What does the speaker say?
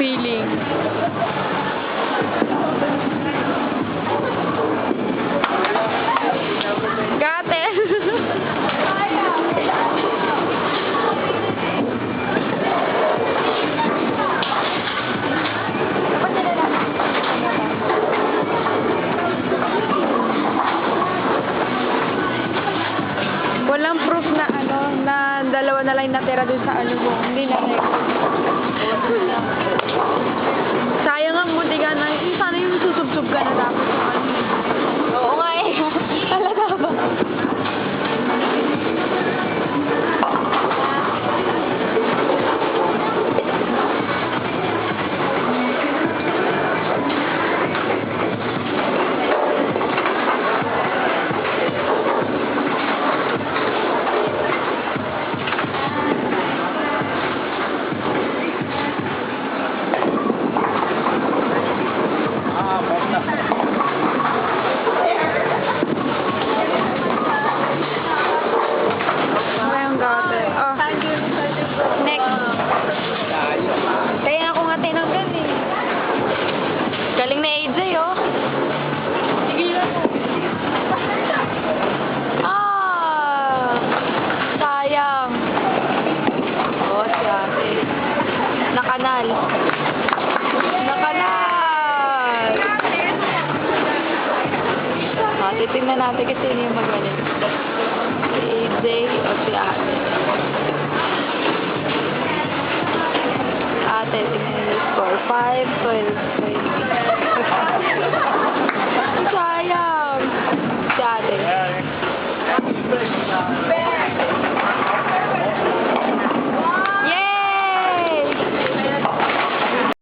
feeling. Gatel! Walang proof na na dalawa na lang natira dun sa mo. Hindi na sayang ang munti ka na. Sana yung susubsub ka na tapos Oo nga eh. Talaga ba? Galing na AJ, oh. Sayang. Oh, si ate. Nakanal. Nakanal! Titingnan natin kasi yun yung magaling.